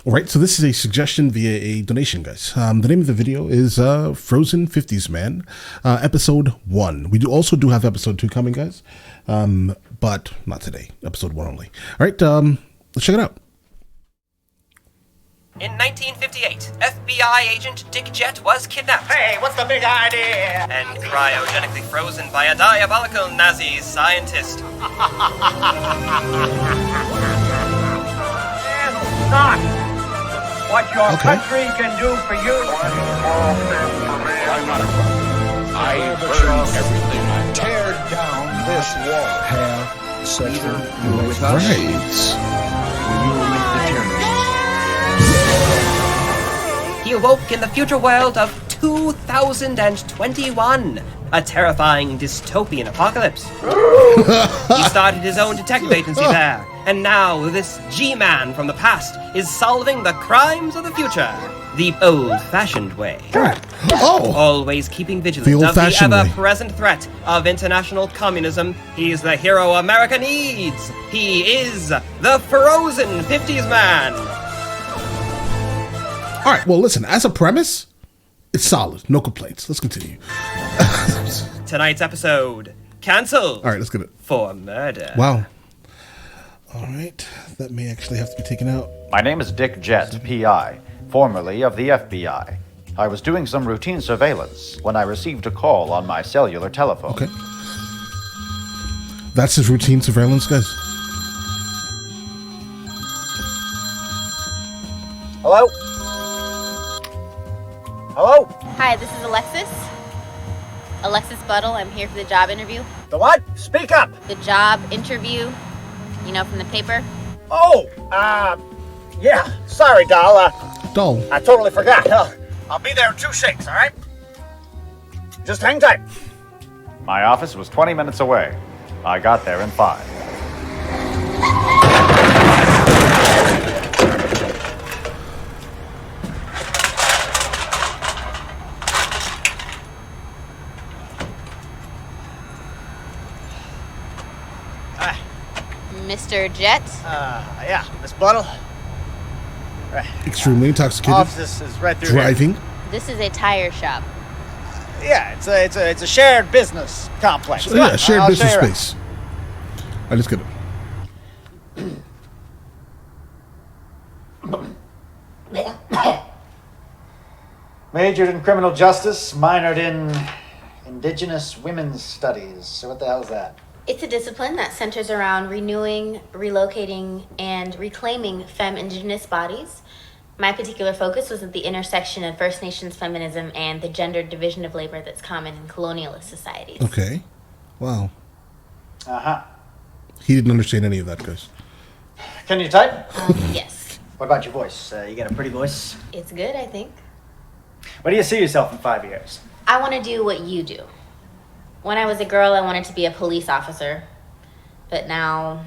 All right, so this is a suggestion via a donation, guys. The name of the video is Frozen 50s Man, episode 1. We also do have episode 2 coming, guys, but not today. Episode 1 only. All right, let's check it out. In 1958, FBI agent Dick Jett was kidnapped. Hey, what's the big idea? And cryogenically frozen by a diabolical Nazi scientist. It's not what your country can do for you. I'm not a crime. I burn everything I Tear down this wall. have sexual With us, Right. you will make the tyranny. He awoke in the future world of 2021, a terrifying dystopian apocalypse. He started his own detective agency there, and now this G-Man from the past is solving the crimes of the future, the old-fashioned way. Oh, Always keeping The vigilant of the old-fashioned way. ever-present threat of international communism, he's the hero America needs. He is the Frozen 50s Man. all right. Well, listen, as a premise, it's solid. No complaints. Let's continue. Tonight's episode, cancelled All right, let's get it. for murder. Wow. All right, that may actually have to be taken out. My name is Dick Jett, PI, formerly of the FBI. I was doing some routine surveillance when I received a call on my cellular telephone. Okay. That's his routine surveillance, guys. Hello? Hello? Hi, this is Alexis. Alexis Buttle. I'm here for the job interview. The what? Speak up. The job interview, you know, from the paper. Oh, yeah. Sorry, doll. Dull. I totally forgot. I'll be there in 2 shakes, all right? Just hang tight. My office was 20 minutes away. I got there in 5. Mr. Jett. Yeah, Miss Buttle. Extremely intoxicated. Office is right through here. Driving. This is a tire shop. Yeah, it's a shared business complex. So, yeah, shared I'll business show you around. space. All right, let's get it. Majored in criminal justice, minored in indigenous women's studies. So what the hell is that? It's a discipline that centers around renewing, relocating, and reclaiming femme indigenous bodies. My particular focus was at the intersection of First Nations feminism and the gendered division of labor that's common in colonialist societies. Okay. Wow. Uh-huh. He didn't understand any of that, guys. Can you type? Yes, What about your voice? You got a pretty voice? it's good, I think. Where do you see yourself in 5 years? I want to do what you do. When I was a girl, I wanted to be a police officer. But now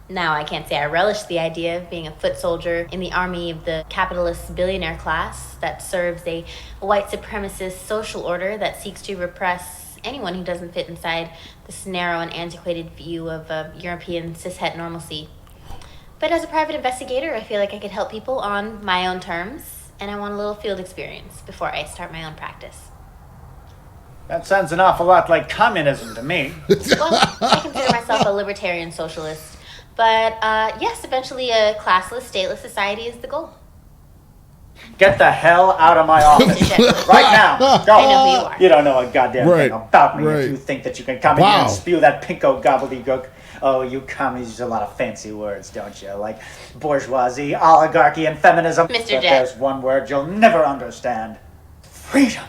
I can't say I relish the idea of being a foot soldier in the army of the capitalist billionaire class that serves a white supremacist social order that seeks to repress anyone who doesn't fit inside this narrow and antiquated view of European cishet normalcy. But as a private investigator, I feel like I could help people on my own terms, and I want a little field experience before I start my own practice. That sounds an awful lot like communism to me. Well, I consider myself a libertarian socialist. But yes, eventually a classless, stateless society is the goal. Get the hell out of my office. Mr. Right now. Go. I know who you are. You don't know a goddamn Right, thing about me right. if you think that you can come in here Wow. and spew that pinko gobbledygook. Oh, you commies use a lot of fancy words, don't you? Like bourgeoisie, oligarchy, and feminism. Mr. But Jett. there's one word you'll never understand. Freedom.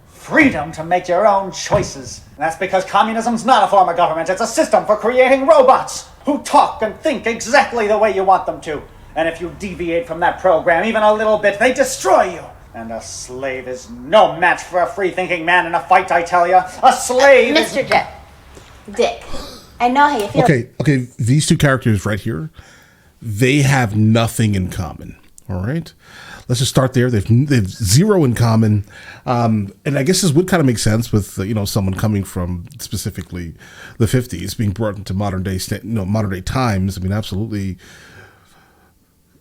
Freedom to make your own choices. And that's because communism's not a form of government. It's a system for creating robots who talk and think exactly the way you want them to. And if you deviate from that program even a little bit, they destroy you. And a slave is no match for a free-thinking man in a fight, I tell you. A slave is... Mr. Jett. Dick. I know how you feel. Okay, these two characters right here, they have nothing in common. All right, let's just start there. They've zero in common, and I guess this would kind of make sense with someone coming from specifically the 50s being brought into modern day times. I mean, absolutely,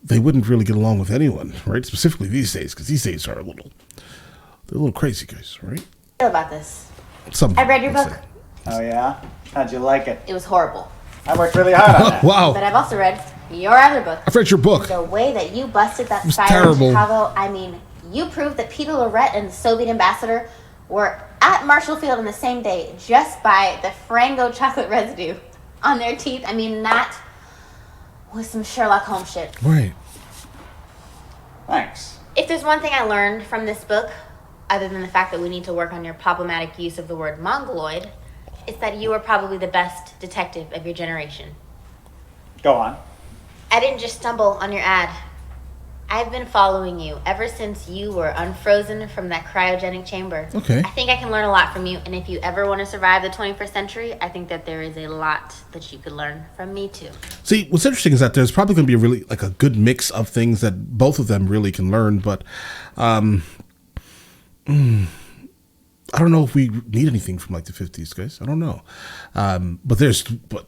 they wouldn't really get along with anyone, right? Specifically these days, because these days are they're a little crazy, guys, right? Feel about this. Some I read your would book. say. Oh, yeah? How'd you like it? It was horrible. I worked really hard on that. Wow, But I've also read your other book. I've read your book. The way that you busted that was fire terrible. in Chicago, I mean, you proved that Peter Lorette and the Soviet ambassador were at Marshall Field on the same day just by the Frango chocolate residue on their teeth. I mean, that was some Sherlock Holmes shit. Right. Thanks. If there's one thing I learned from this book, other than the fact that we need to work on your problematic use of the word mongoloid, it's that you are probably the best detective of your generation. Go on. I didn't just stumble on your ad. I've been following you ever since you were unfrozen from that cryogenic chamber. Okay. I think I can learn a lot from you, and if you ever want to survive the 21st century, I think that there is a lot that you could learn from me too. See, what's interesting is that there's probably going to be a really like a good mix of things that both of them really can learn, but I don't know if we need anything from like the 50s, guys. I don't know. But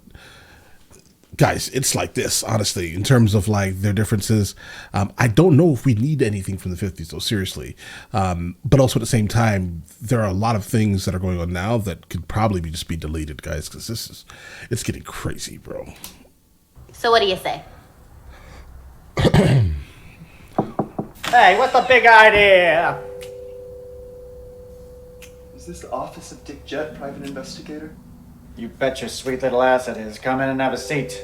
guys, it's like this, honestly, in terms of like their differences. I don't know if we need anything from the 50s, though, seriously. But also at the same time, there are a lot of things that are going on now that could probably just be deleted, guys, because it's getting crazy, bro. So what do you say? Hey, what's the big idea? Is this the office of Dick Jett, private investigator? You bet your sweet little ass it is. Come in and have a seat.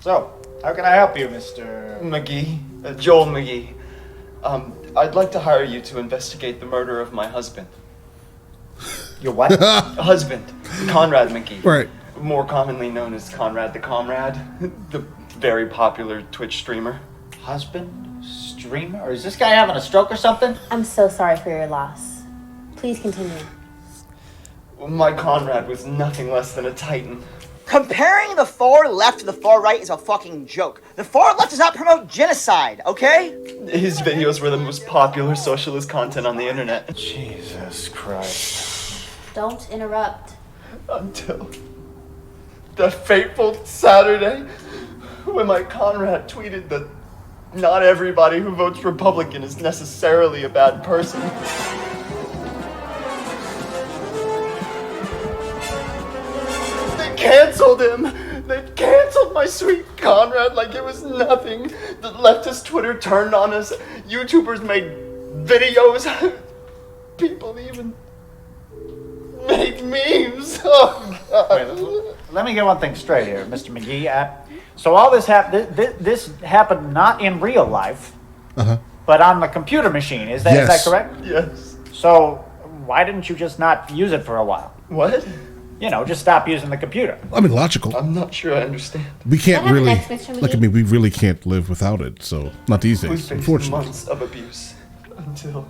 So, how can I help you, Mr. McGee, Joel McGee. I'd like to hire you to investigate the murder of my husband. Your what? Husband, Conrad McGee. Right. More commonly known as Conrad the Comrade, the very popular Twitch streamer. Husband? Streamer? Or is this guy having a stroke or something? I'm so sorry for your loss. Please continue. My Conrad was nothing less than a titan. Comparing the far left to the far right is a fucking joke. The far left does not promote genocide, okay? His videos were the most popular socialist content on the internet. Jesus Christ. Don't interrupt. Until the fateful Saturday when my Conrad tweeted that not everybody who votes Republican is necessarily a bad person. They canceled him! They canceled my sweet Conrad like it was nothing. The leftist Twitter turned on us. YouTubers made videos. People even made memes. Oh, God. Wait, let me get one thing straight here, Mr. McGee. So all this this happened not in real life, but on the computer machine. Is that Yes. correct? Yes. So why didn't you just not use it for a while? What? You know, just stop using the computer. I mean, logical. I'm not sure I understand. We can't What happened really, next, Mr. like, I McGee? mean, we really can't live without it. So, not these We days, faced unfortunately. months of abuse until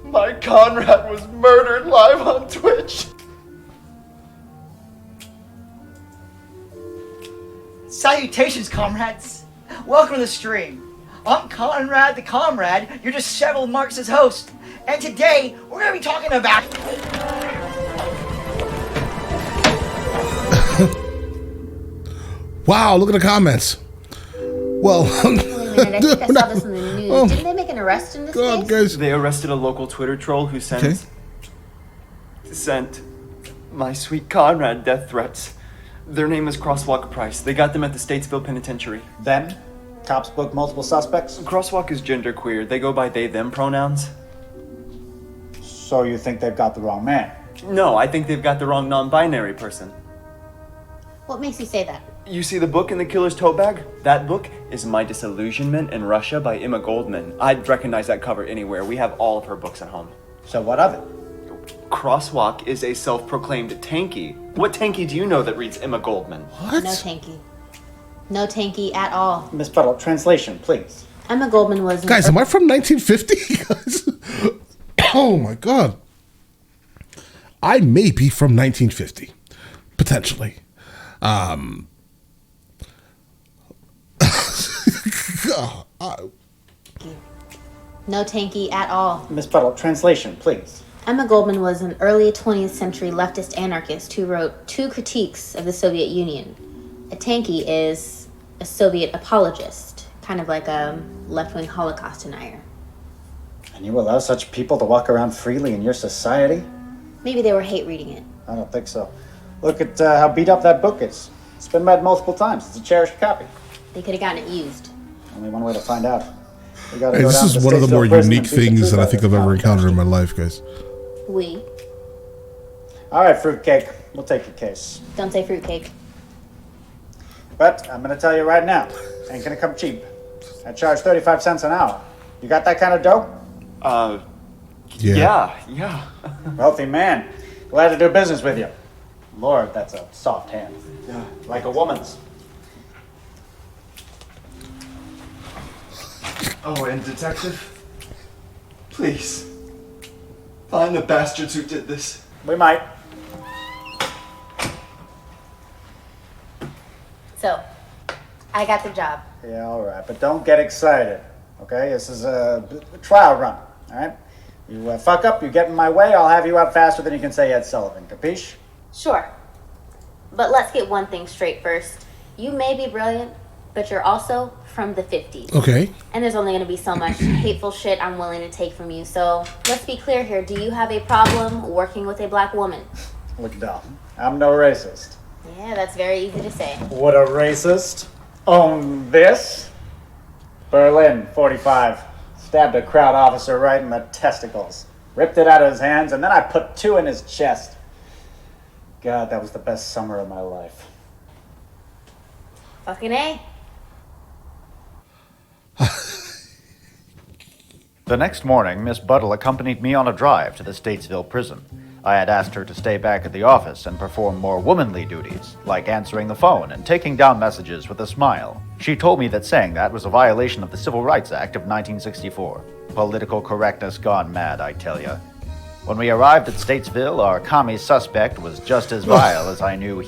my Conrad was murdered live on Twitch. Salutations, comrades. Welcome to the stream. I'm Conrad the Comrade, your disheveled Marxist host. And today, we're going to be talking about... Wow, look at the comments. Well, Wait a minute, I think I saw this in the news. Oh. Didn't they make an arrest in this God, case? guys. They arrested a local Twitter troll who Okay. sent my sweet Conrad death threats. Their name is Crosswalk Price. They got them at the Statesville Penitentiary. Then, cops book multiple suspects. Crosswalk is genderqueer. They go by they/them pronouns. So you think they've got the wrong man? No, I think they've got the wrong non-binary person. What makes you say that? You see the book in the killer's tote bag? That book is My Disillusionment in Russia by Emma Goldman. I'd recognize that cover anywhere. We have all of her books at home. So what of it? Crosswalk is a self-proclaimed tanky. What tanky do you know that reads Emma Goldman? What? No tanky. No tanky at all. Miss Puddle, translation, please. Emma Goldman was... Guys, am I from 1950? Guys? Oh, my God. I may be from 1950. Potentially. No tanky at all. Miss Puddle, translation, please. Emma Goldman was an early 20th century leftist anarchist who wrote 2 critiques of the Soviet Union. A tankie is a Soviet apologist, kind of like a left-wing Holocaust denier. And you allow such people to walk around freely in your society? Maybe they were hate reading it. I don't think so. Look at how beat up that book is. It's been read multiple times. It's a cherished copy. They could have gotten it used. Only one way to find out. We gotta Hey, go this down is to one of the Statesville more prison unique and beat the things truth that I out of think this I've ever comic encountered in costume. my life, guys. We. All right, fruitcake. We'll take your case. Don't say fruitcake. But I'm gonna tell you right now, ain't gonna come cheap. I charge 35 cents an hour. You got that kind of dough? Yeah. Wealthy man. Glad to do business with you. Lord, that's a soft hand. Yeah. Like a woman's. Oh, and detective, please find the bastards who did this. We might. So, I got the job. Yeah, all right, but don't get excited, okay? This is a trial run, all right? You fuck up, you get in my way, I'll have you out faster than you can say Ed Sullivan, capiche? Sure. But let's get one thing straight first. You may be brilliant, but you're also from the 50s. Okay. And there's only going to be so much hateful shit I'm willing to take from you. So let's be clear here. Do you have a problem working with a black woman? Look, Dom, I'm no racist. Yeah, that's very easy to say. Would a racist own this? Berlin, 45. Stabbed a crowd officer right in the testicles. Ripped it out of his hands, and then I put 2 in his chest. God, that was the best summer of my life. Fucking A. The next morning, Miss Buttle accompanied me on a drive to the Statesville prison. I had asked her to stay back at the office and perform more womanly duties, like answering the phone and taking down messages with a smile. She told me that saying that was a violation of the Civil Rights Act of 1964. Political correctness gone mad, I tell ya. When we arrived at Statesville, our commie suspect was just as vile as I knew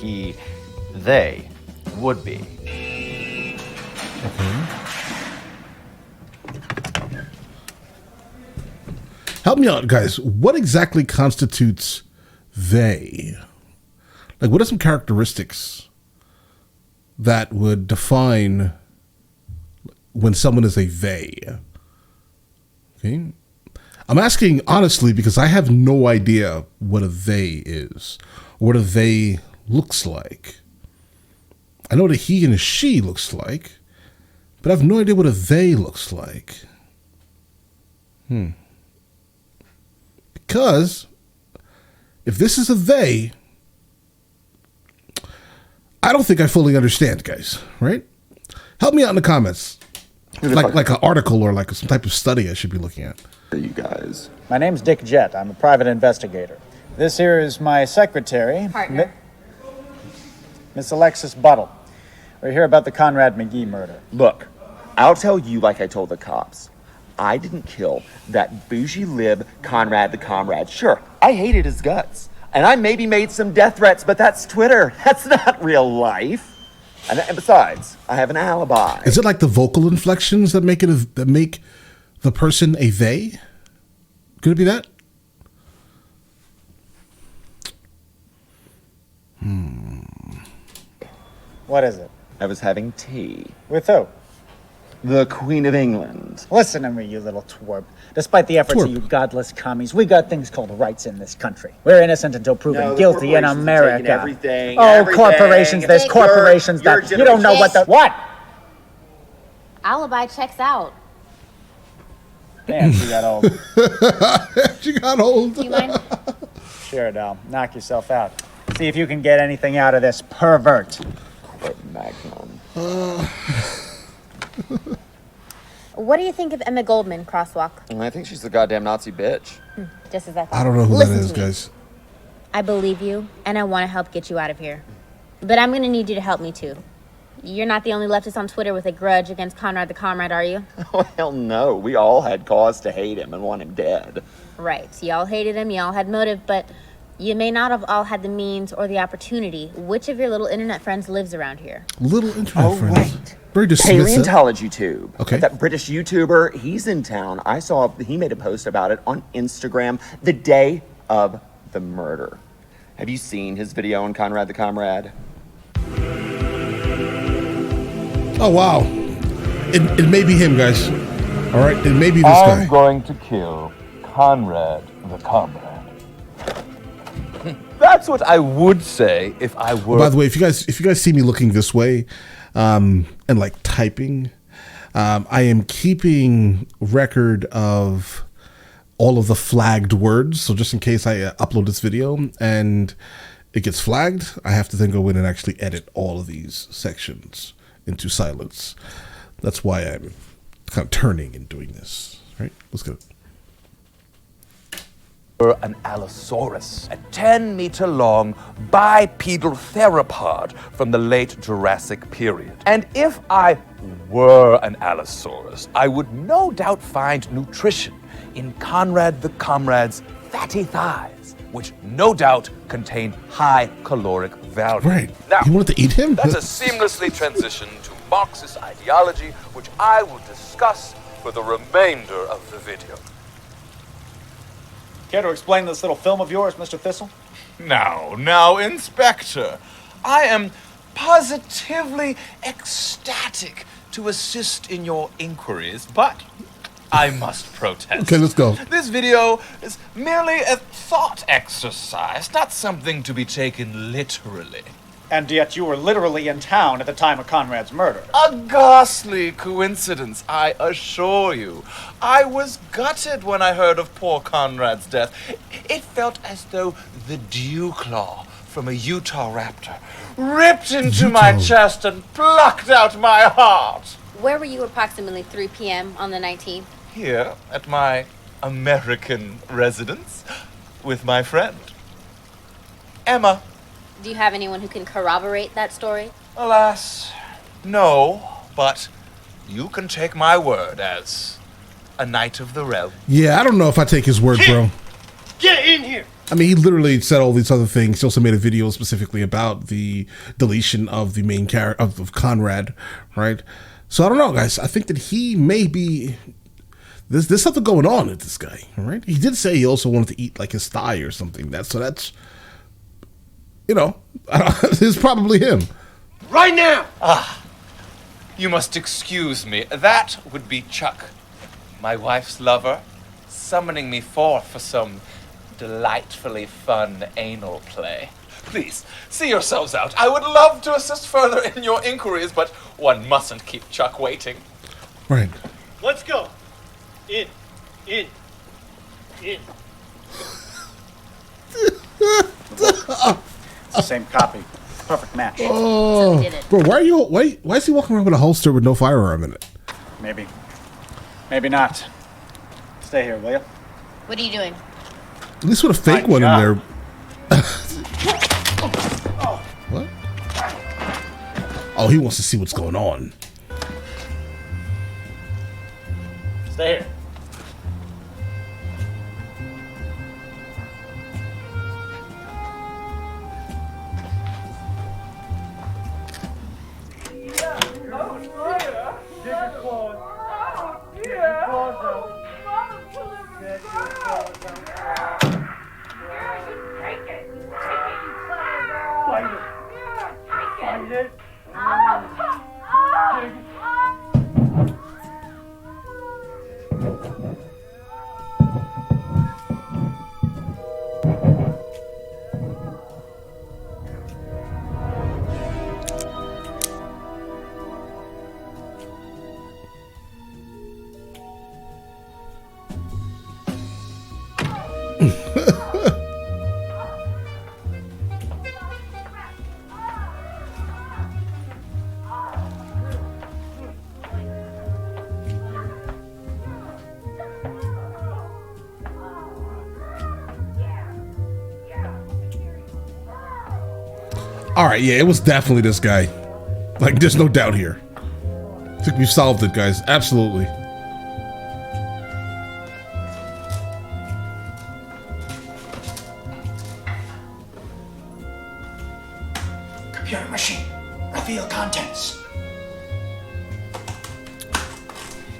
they would be. Help me out, guys. What exactly constitutes they? Like, what are some characteristics that would define when someone is a they? Okay. I'm asking honestly because I have no idea what a they is, or what a they looks like. I know what a he and a she looks like, but I have no idea what a they looks like. Because if this is a they, I don't think I fully understand, guys, right? Help me out in the comments. Like an article or like some type of study I should be looking at. You guys. My name's Dick Jett. I'm a private investigator. This here is my secretary, Partner. Miss Alexis Buttle. We're here about the Conrad McGee murder. Look, I'll tell you like I told the cops. I didn't kill that bougie lib Conrad the Comrade. Sure, I hated his guts. And I maybe made some death threats, but that's Twitter. That's not real life. And besides, I have an alibi. Is it like the vocal inflections that make the person a they? Could it be that? What is it? I was having tea. With who? The Queen of England. Listen to me, you little twerp. Despite the efforts Twerp. of you godless commies, we got things called rights in this country. We're innocent until proven No, the guilty in corporations are America. taking everything, oh, everything. corporations, there's Your- corporations your that you don't know what the... What? Alibi checks out. Damn, she got old. She got old. Do you mind? Sure, doll. Knock yourself out. See if you can get anything out of this pervert. Magnum. What do you think of Emma Goldman, Crosswalk? I think she's a goddamn Nazi bitch. Just as I thought. I don't know who Listen that is, to me. guys. I believe you, and I want to help get you out of here. But I'm going to need you to help me, too. You're not the only leftist on Twitter with a grudge against Conrad the Comrade, are you? Oh, hell no. We all had cause to hate him and want him dead. Right. Y'all hated him, y'all had motive, but You may not have all had the means or the opportunity. Which of your little internet friends lives around here? Little internet friends. Right. Very dismissive. Paleontology Tube. Okay. That British YouTuber, he's in town. I saw he made a post about it on Instagram the day of the murder. Have you seen his video on Conrad the Comrade? Oh, wow. It may be him, guys. All right? It may be this guy. I'm going to kill Conrad the Comrade. That's what I would say if I were. By the way, if you guys see me looking this way, and like typing, I am keeping record of all of the flagged words. So just in case I upload this video and it gets flagged, I have to then go in and actually edit all of these sections into silence. That's why I'm kind of turning and doing this. Right? Let's go. An Allosaurus, a 10-meter-long bipedal theropod from the late Jurassic period. And if I were an Allosaurus, I would no doubt find nutrition in Conrad the Comrade's fatty thighs, which no doubt contain high caloric value. Right. Now, you wanted to eat him? that's a seamlessly transition to Marxist ideology, which I will discuss for the remainder of the video. Care to explain this little film of yours, Mr. Thistle? Now, Inspector. I am positively ecstatic to assist in your inquiries, but I must protest. Okay, let's go. This video is merely a thought exercise, not something to be taken literally. And yet you were literally in town at the time of Conrad's murder. A ghastly coincidence, I assure you. I was gutted when I heard of poor Conrad's death. It felt as though the dew claw from a Utah raptor ripped into my chest and plucked out my heart. Where were you approximately 3 p.m. on the 19th? Here, at my American residence, with my friend, Emma. Do you have anyone who can corroborate that story? Alas, no, but you can take my word as a knight of the realm. Yeah, I don't know if I take his word, bro. Get in here! I mean, he literally said all these other things. He also made a video specifically about the deletion of the main character of Conrad, right? So I don't know, guys. I think that he may be... There's something going on with this guy, all right? He did say he also wanted to eat like his thigh or something. That's... You know, it's probably him. Right now! You must excuse me. That would be Chuck, my wife's lover, summoning me forth for some delightfully fun anal play. Please, see yourselves out. I would love to assist further in your inquiries, but one mustn't keep Chuck waiting. Right. Let's go. In. It's the same copy. Perfect match. Oh, bro, why is he walking around with a holster with no firearm in it? Maybe not. Stay here, will you? What are you doing? At least with a fake one in there. What? Oh, he wants to see what's going on. Stay here. All right, yeah, it was definitely this guy. Like, there's no doubt here. I think we've solved it, guys. Absolutely. Computer machine. Reveal contents.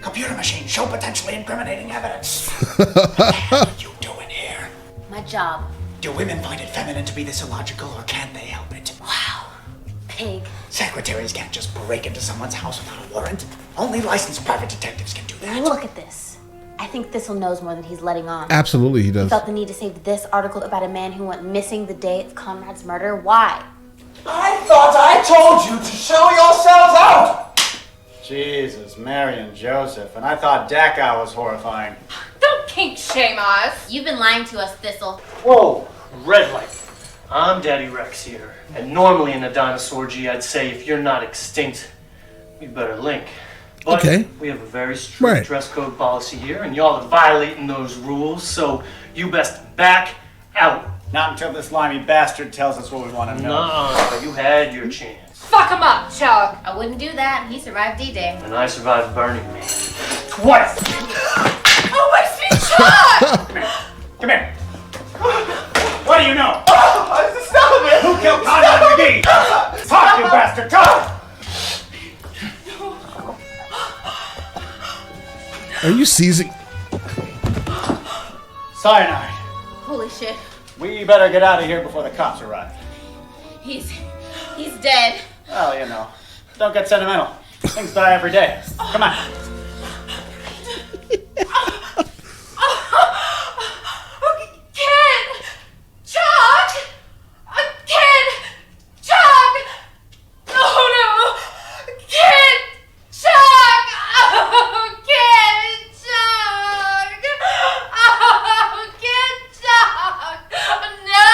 Computer machine. Show potentially incriminating evidence. What the hell are you doing here? My job. Do women find it feminine to be this illogical, or can they help it? Wow. Pig. Secretaries can't just break into someone's house without a warrant. Only licensed private detectives can do that. Look at this. I think Thistle knows more than he's letting on. Absolutely, he He does. felt the need to save this article about a man who went missing the day of Conrad's murder. Why? I thought I told you to show yourselves out! Jesus, Mary and Joseph, and I thought Dachau was horrifying. Don't kink shame us. You've been lying to us, Thistle. Whoa, red light. I'm Daddy Rex here. And normally in a dinosaur G, I'd say if you're not extinct, we better link. But Okay. we have a very strict Right. dress code policy here, and y'all are violating those rules, so you best back out. Not until this slimy bastard tells us what we want to know. Nuh-uh, you had your chance. Fuck him up, Chuck. I wouldn't do that. He survived D-Day. And I survived Burning Man. Twice! Oh, my sweet Chuck! Come here. What do you know? Stop it! Who killed Conrad McGee? Talk, you bastard, talk! Are you seizing? Cyanide. Holy shit. We better get out of here before the cops arrive. He's dead. Well, you know, don't get sentimental. Things die every day. Come on. Ken! Chuck! Ken! Chuck! Oh no! Ken! Chuck! Oh, Ken! Chuck! Oh, Ken! Chuck!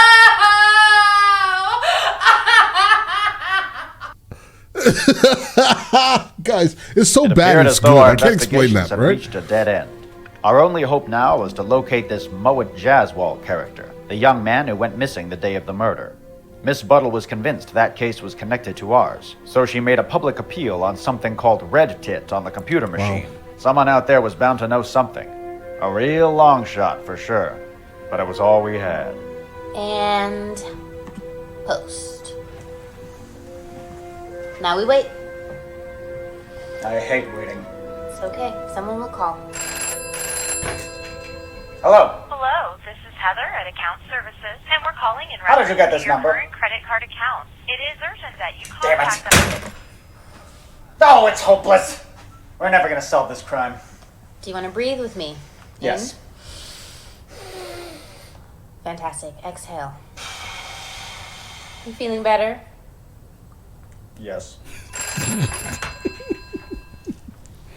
Guys, it's so It bad appeared it's as good. though our I can't explain investigations that, had right? reached a dead end. Our only hope now was to locate this Moet Jaswal character, the young man who went missing the day of the murder. Miss Buttle was convinced that case was connected to ours, so she made a public appeal on something called Red Tit on the computer machine. Someone out there was bound to know something. A real long shot for sure, but it was all we had. And post. Now we wait. I hate waiting. It's okay. Someone will call. Hello. Hello, this is Heather at Account Services, and we're calling in How did you get reference this to your number? current credit card account. It is urgent that you Damn it. contact us. Oh, it's hopeless. We're never gonna solve this crime. Do you want to breathe with me? Yes. Fantastic. Exhale. You feeling better? Yes.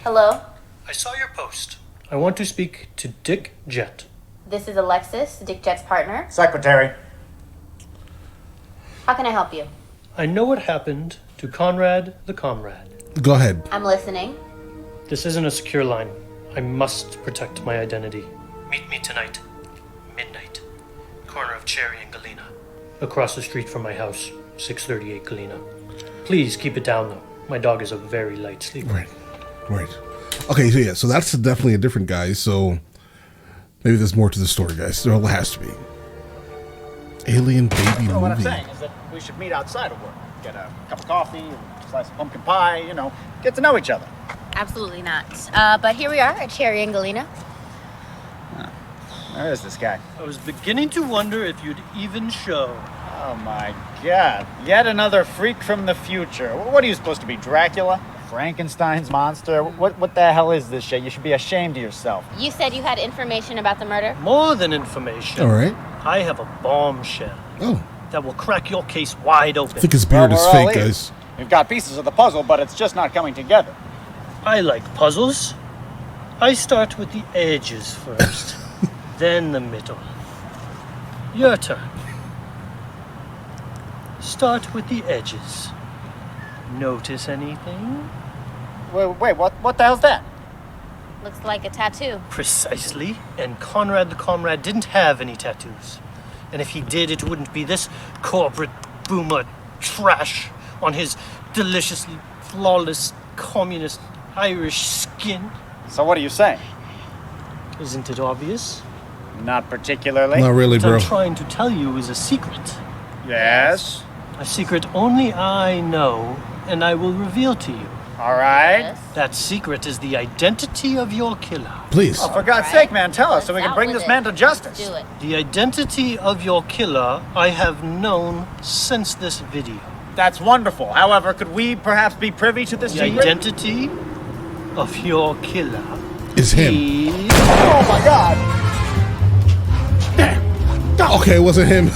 Hello? I saw your post. I want to speak to Dick Jet. This is Alexis, Dick Jet's partner. Secretary. How can I help you? I know what happened to Conrad the Comrade. Go ahead. I'm listening. This isn't a secure line. I must protect my identity. Meet me tonight, midnight, corner of Cherry and Galena, across the street from my house, 638 Galena. Please keep it down, though. My dog is a very light sleeper. Right. Okay, so yeah, so that's definitely a different guy, so maybe there's more to the story, guys. There has to be. Alien baby Well, what I'm movie. saying is that we should meet outside of work. Get a cup of coffee, a slice of pumpkin pie, you know, get to know each other. Absolutely not. But here we are at Cherry and Galena. Where is this guy? I was beginning to wonder if you'd even show. Oh my god. Yet another freak from the future. What are you supposed to be, Dracula? Frankenstein's monster? What the hell is this shit? You should be ashamed of yourself. You said you had information about the murder? More than information. All right. I have a bombshell. Oh. That will crack your case wide open. I think his beard is Well, we're all fake, ears. guys. We've got pieces of the puzzle, but it's just not coming together. I like puzzles. I start with the edges first, then the middle. Your turn. Start with the edges. Notice anything? Wait, what the hell's that? Looks like a tattoo. Precisely. And Conrad the Comrade didn't have any tattoos. And if he did, it wouldn't be this corporate boomer trash on his deliciously flawless communist Irish skin. So what are you saying? Isn't it obvious? Not particularly. Not really, What bro. I'm trying to tell you is a secret. Yes? A secret only I know, and I will reveal to you. All right. That secret is the identity of your killer. Please. Oh, for God's sake, man, tell us so we can bring this man to justice. Do it. The identity of your killer I have known since this video. That's wonderful. However, could we perhaps be privy to this The secret? identity of your killer is him. Oh my God! Okay, it wasn't him.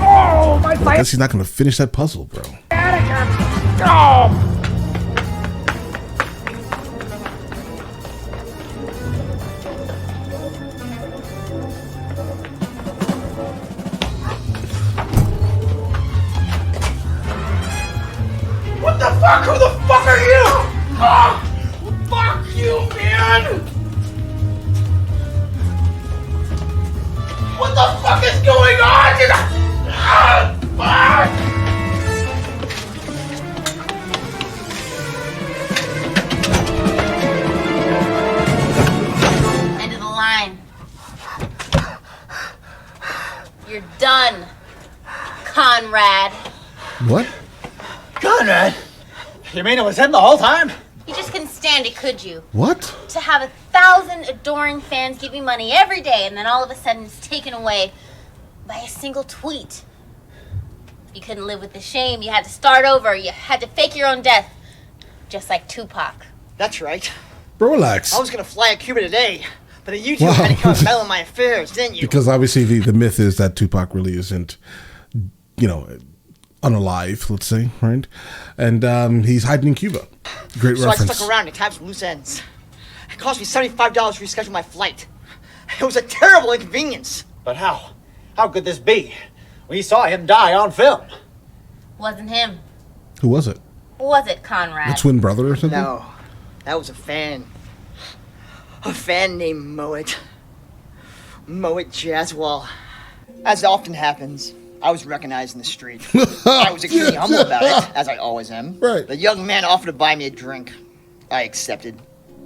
Oh, my I guess he's not gonna finish that puzzle, bro. Oh. What the fuck? Who the fuck are you? Oh, fuck you, man! What the fuck is going on? Fuck! End of the line. You're done, Conrad. What? Conrad? You mean it was him the whole time? You just couldn't stand it, could you? What? To have 1,000 adoring fans give you money every day, and then all of a sudden it's taken away by a single tweet. You couldn't live with the shame. You had to start over. You had to fake your own death, just like Tupac. That's right. Bro, relax. I was gonna fly a Cuba today, but then you two had to come and meddle in my affairs, didn't you? Because obviously the myth is that Tupac really isn't, unalive, let's say, right? And he's hiding in Cuba. Great So reference. I stuck around to tie some loose ends. It cost me $75 to reschedule my flight. It was a terrible inconvenience. But how? How could this be? We saw him die on film. Wasn't him. Who was it? Was it Conrad? A twin brother or something? No, that was a fan. A fan named Moet. Moet Jaswal. As often happens, I was recognized in the street. I was extremely humble about it, as I always am. Right. The young man offered to buy me a drink. I accepted.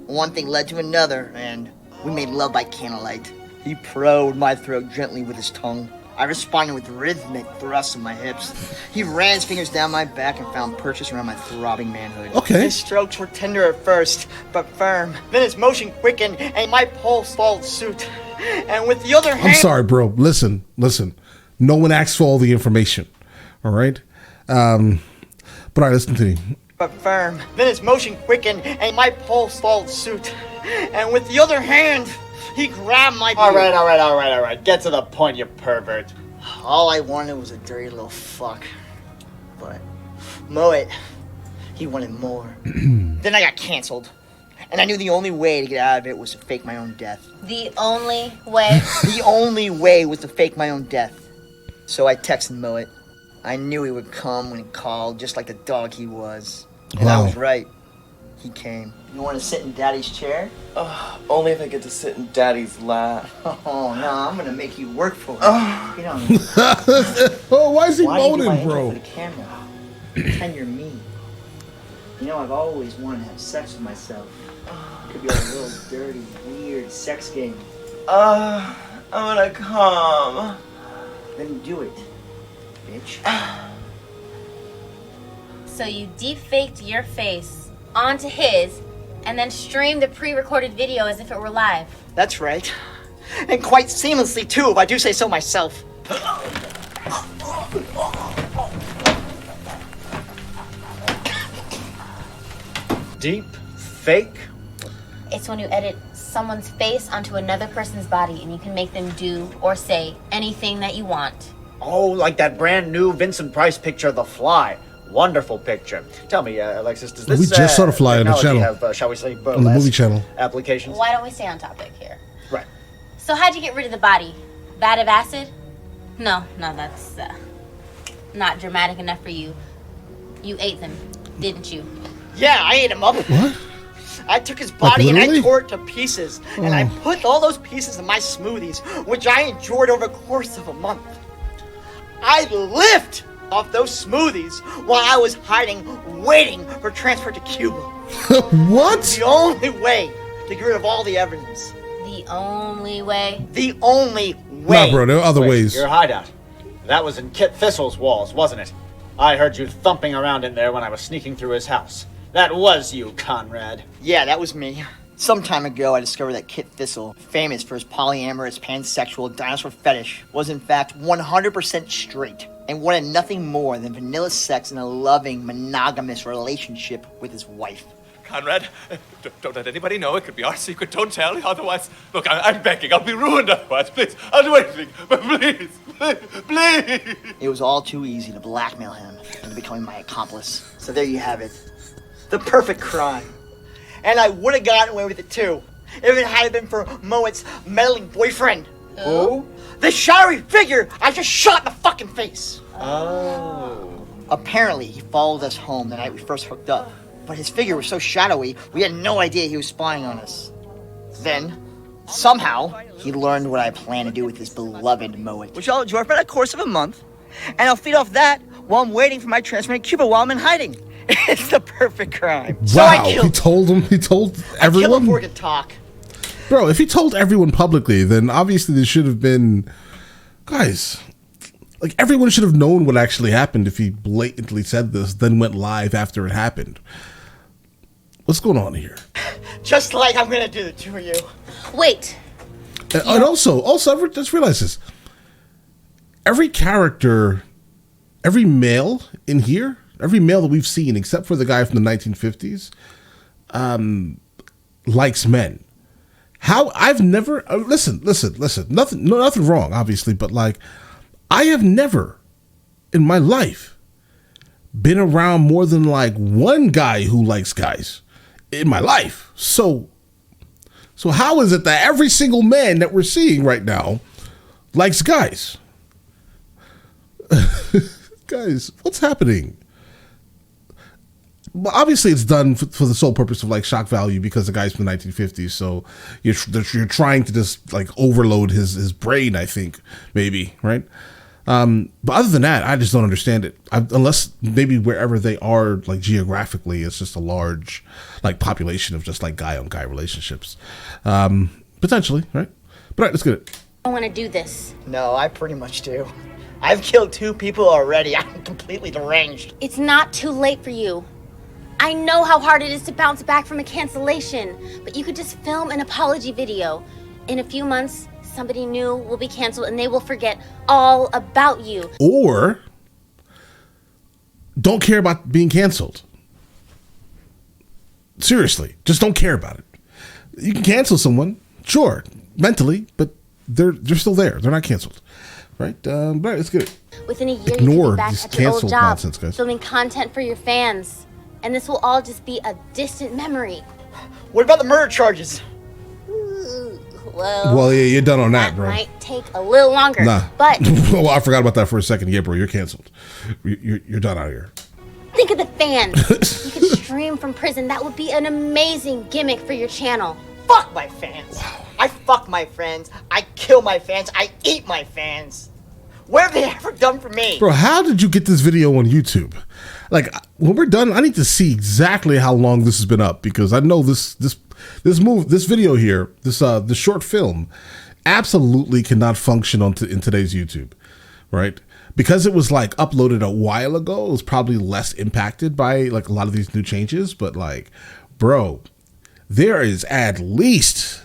One thing led to another, and we made love by candlelight. He probed my throat gently with his tongue. I responded with rhythmic thrusts of my hips. He ran his fingers down my back and found purchase around my throbbing manhood. Okay. His strokes were tender at first, but firm. Then his motion quickened, and my pulse followed suit. And with the other hand... I'm sorry, bro. Listen. No one asks for all the information. All right? But all right, listen to me. But firm. Then his motion quickened, and my pulse followed suit. And with the other hand, he grabbed my beard. All right. Get to the point, you pervert. All I wanted was a dirty little fuck. But Moet, he wanted more. Then I got canceled. And I knew the only way to get out of it was to fake my own death. The only way? The only way was to fake my own death. So I texted Moet. I knew he would come when he called, just like the dog he was. And I was right. He came. You want to sit in Daddy's chair? Only if I get to sit in Daddy's lap. Oh, no, I'm going to make you work for it. You don't Oh, why is he Why do you do my moaning, intro bro? for the camera? Pretend you're me. You know, I've always wanted to have sex with myself. Could be like a little dirty, weird sex game. I'm gonna come. Then do it, bitch. So you deep-faked your face onto his and then streamed the pre-recorded video as if it were live. That's right. And quite seamlessly, too, if I do say so myself. Deep fake? It's when you edit someone's face onto another person's body and you can make them do or say anything that you want. Oh, like that brand new Vincent Price picture, The Fly. Wonderful picture. Tell me, Alexis, does this We just saw The Fly on the technology channel. have, shall we say, On the burlesque movie channel. applications? Why don't we stay on topic here? Right. So how'd you get rid of the body? Vat of acid? No, that's not dramatic enough for you. You ate them, didn't you? Yeah, I ate him up. What? I took his body and I literally? tore it to pieces. And I put all those pieces in my smoothies, which I enjoyed over the course of a month. I lived off those smoothies while I was hiding, waiting for transfer to Cuba. What? The only way to get rid of all the evidence. The only way? The only way. Nah, bro, there are other ways. Your hideout. That was in Kit Thistle's walls, wasn't it? I heard you thumping around in there when I was sneaking through his house. That was you, Conrad. Yeah, that was me. Some time ago, I discovered that Kit Thistle, famous for his polyamorous, pansexual dinosaur fetish, was in fact 100% straight and wanted nothing more than vanilla sex and a loving, monogamous relationship with his wife. Conrad, don't let anybody know. It could be our secret. Don't tell. Otherwise, look, I'm begging. I'll be ruined otherwise. Please, I'll do anything. But please, please. It was all too easy to blackmail him into becoming my accomplice. So there you have it. The perfect crime. And I would have gotten away with it too, if it hadn't been for Moet's meddling boyfriend. Who? The shadowy figure I just shot in the fucking face. Oh. Apparently, he followed us home the night we first hooked up. But his figure was so shadowy, we had no idea he was spying on us. Then, somehow, he learned what I plan to do with his beloved Moet, which I'll enjoy for the course of a month. And I'll feed off that while I'm waiting for my transfer to Cuba while I'm in hiding. It's the perfect crime. Wow, So I killed he told everyone? I killed him before he could talk. Bro, if he told everyone publicly, then obviously there should have been... Guys, like, everyone should have known what actually happened if he blatantly said this, then went live after it happened. What's going on here? Just like I'm gonna do the two of you. Wait. And also, just realize this. Every character, every male in here, every male that we've seen, except for the guy from the 1950s, likes men. How I've never listen. Nothing wrong, obviously, but like, I have never in my life been around more than like one guy who likes guys in my life. So how is it that every single man that we're seeing right now likes guys? Guys, what's happening? Well, obviously it's done for the sole purpose of like shock value because the guy's from the 1950s. So you're trying to just like overload his brain, I think, maybe, right? But other than that, I just don't understand it. Unless maybe wherever they are, like geographically, it's just a large like population of just like guy on guy relationships, potentially, right? But all right, let's get it. I want to do this. No, I pretty much do. I've killed 2 people already. I'm completely deranged. It's not too late for you. I know how hard it is to bounce back from a cancellation, but you could just film an apology video. In a few months, somebody new will be canceled and they will forget all about you. Or don't care about being canceled. Seriously, just don't care about it. You can cancel someone, sure, mentally, but they're still there. They're not canceled, right? Right, let's get it. Within a year, Ignore you could be back this at your old canceled job, nonsense, guys. filming content for your fans, and this will all just be a distant memory. What about the murder charges? Well, yeah, you're done on that, bro. Might take a little longer, Nah. but Well, I forgot about that for a second. Yeah, bro, you're canceled. You're done out here. think of the fans. You could stream from prison. That would be an amazing gimmick for your channel. Fuck my fans. Wow. I fuck my friends. I kill my fans. I eat my fans. What have they ever done for me? Bro, how did you get this video on YouTube? Like, when we're done, I need to see exactly how long this has been up, because I know this video here, this short film, absolutely cannot function in today's YouTube, right? Because it was like uploaded a while ago, it was probably less impacted by like a lot of these new changes. But like, bro, there is at least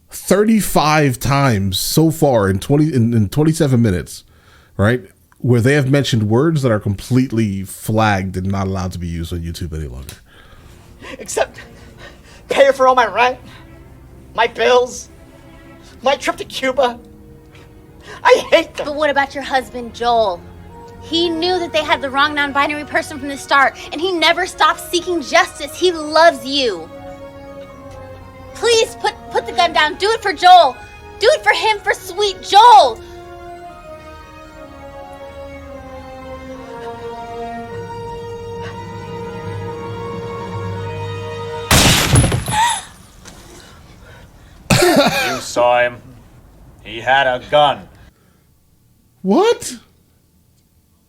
35 times so far in 27 minutes, right, where they have mentioned words that are completely flagged and not allowed to be used on YouTube any longer. Except pay for all my rent, my bills, my trip to Cuba. I hate them. But what about your husband, Joel? He knew that they had the wrong non-binary person from the start, and he never stopped seeking justice. He loves you. Please put the gun down. Do it for Joel. Do it for him, for sweet Joel. You saw him. He had a gun. What?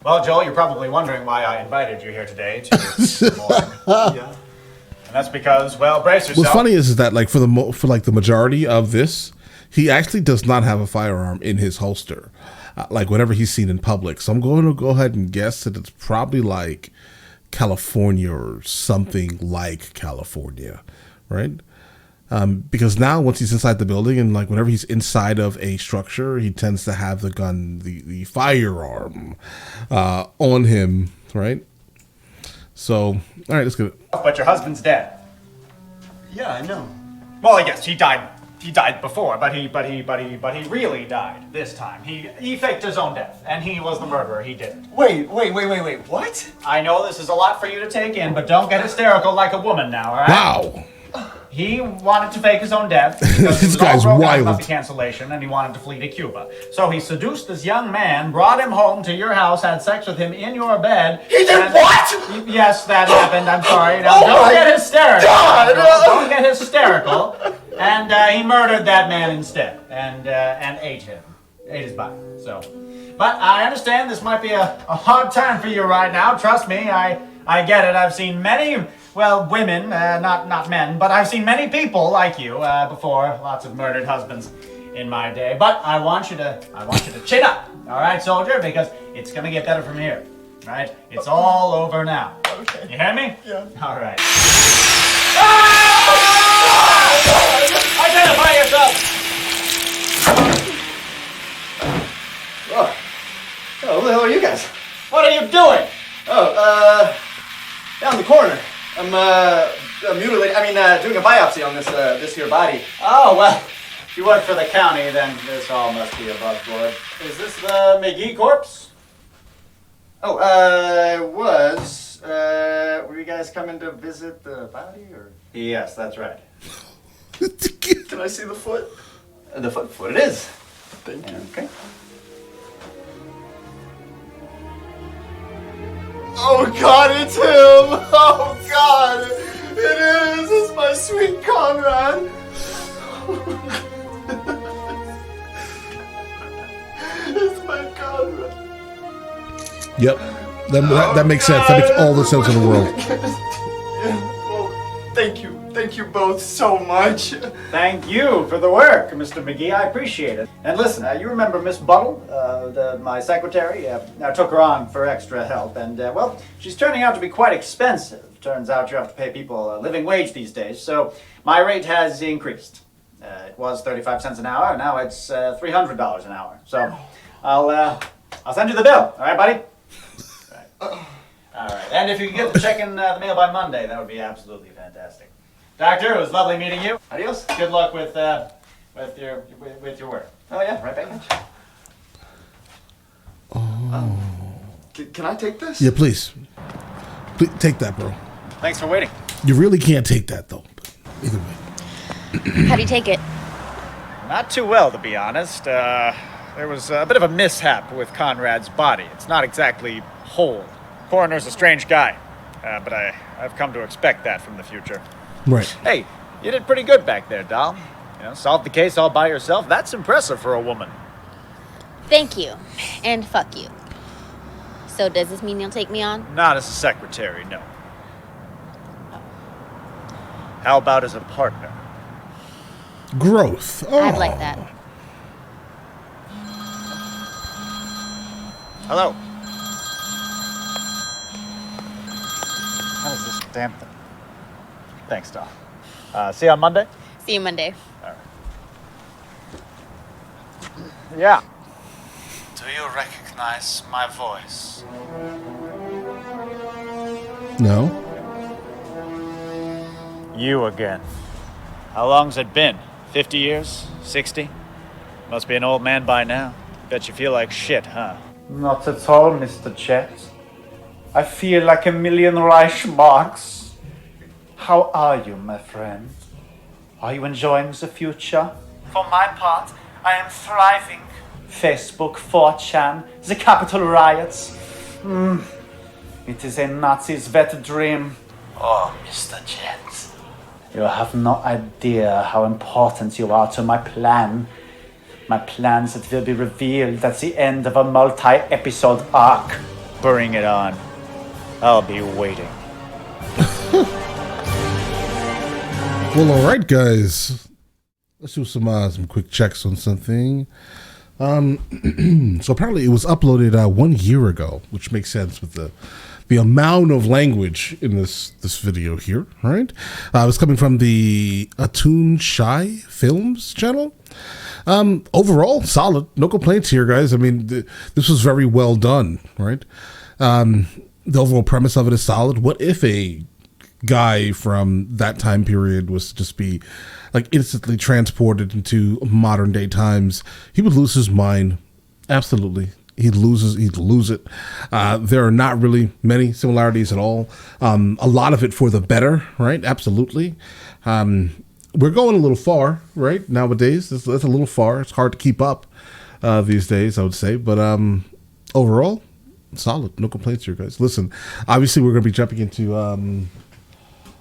Well, Joel, you're probably wondering why I invited you here today to this morning. Yeah. And that's because, well, brace yourself. What's funny is that like for the majority of this, he actually does not have a firearm in his holster, like whenever he's seen in public. So I'm going to go ahead and guess that it's probably like California or something like California, right? Because now once he's inside the building and like whenever he's inside of a structure, he tends to have the gun, the firearm on him, right? So, all right, let's go. But your husband's dead. Yeah, I know. Well, yes, he died. He died before, but he really died this time. He faked his own death, and he was the murderer. He did it. Wait, what? I know this is a lot for you to take in, but don't get hysterical like a woman now, all right? Wow. He wanted to fake his own death because This he was guy's all broken up about wild. the cancellation, and he wanted to flee to Cuba. So he seduced this young man, brought him home to your house, had sex with him in your bed. He did what? Yes, that happened. I'm sorry. Now, Oh don't my get hysterical. God. Don't get hysterical. And he murdered that man instead, and ate him, ate his body. So, but I understand this might be a hard time for you right now. Trust me, I get it. I've seen many. Well, women, not men, but I've seen many people like you before. Lots of murdered husbands in my day. But I want you to chin up, all right, soldier, because it's gonna get better from here, right? It's all over now. Okay. You hear me? Yeah. All right. Identify yourself. Oh, who the hell are you guys? What are you doing? Oh, down the corner. I'm mutilating. Doing a biopsy on this here body. Oh, well, if you work for the county, then this all must be above board. Is this the McGee corpse? Oh, was. Were you guys coming to visit the body, or? Yes, that's right. Can I see the foot? The foot it is. Thank you. Okay. Oh God, it's him! Oh God, it is! It's my sweet Conrad! It's my Conrad. Yep, that makes sense. That makes all the sense in the world. Well, thank you both so much. Thank you for the work, Mr. McGee. I appreciate it. And listen, you remember Miss Buttle, my secretary? I took her on for extra help, and well, she's turning out to be quite expensive. Turns out you have to pay people a living wage these days, so my rate has increased. It was 35 cents an hour, now it's $300 an hour. So I'll send you the bill, all right, buddy? All right, and if you can get the check in the mail by Monday, that would be absolutely fantastic. Doctor, it was lovely meeting you. Adios. Good luck with your work. Oh yeah, right back at you. Can I take this? Yeah, please. Please take that, bro. Thanks for waiting. You really can't take that though. But either way. How do you take it? Not too well, to be honest. There was a bit of a mishap with Conrad's body. It's not exactly whole. Coroner's a strange guy, but I've come to expect that from the future. Right. Hey, you did pretty good back there, doll. You know, solved the case all by yourself. That's impressive for a woman. Thank you. And fuck you. So does this mean you'll take me on? Not as a secretary, no. How about as a partner? Growth. Oh. I'd like that. Hello. How does this damn thing? Thanks, doll. See you on Monday? See you Monday. All right. Yeah. Do you recognize my voice? No. You again. How long's it been? 50 years? 60? Must be an old man by now. Bet you feel like shit, huh? Not at all, Mr. Chet. I feel like a million Reichsmarks. How are you, my friend? Are you enjoying the future? For my part, I am thriving. Facebook, 4chan, the Capitol riots. It is a Nazi's wet dream. Oh, Mr. Jet. You have no idea how important you are to my plan. My plans that will be revealed at the end of a multi-episode arc. Bring it on. I'll be waiting. Well, all right, guys. Let's do some quick checks on something. So apparently it was uploaded 1 year ago, which makes sense with the amount of language in this video here. All right, it was coming from the Atun Shy Films channel. Overall, solid. No complaints here, guys. I mean, this was very well done. Right. The overall premise of it is solid. What if a guy from that time period was to just be like instantly transported into modern day times? He would lose his mind. Absolutely. He'd lose it. There are not really many similarities at all. A lot of it for the better, right? Absolutely. We're going a little far, right? Nowadays, that's a little far. It's hard to keep up these days, I would say. But overall, solid. No complaints here, guys. Listen, obviously, we're going to be jumping into.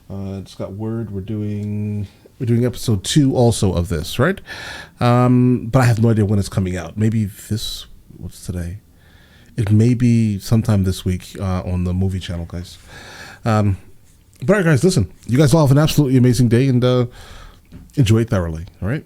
Just got word we're doing episode 2 also of this, right? But I have no idea when it's coming out. Maybe what's today? It may be sometime this week on the movie channel, guys. But all right, guys, listen. You guys all have an absolutely amazing day and enjoy it thoroughly. All right.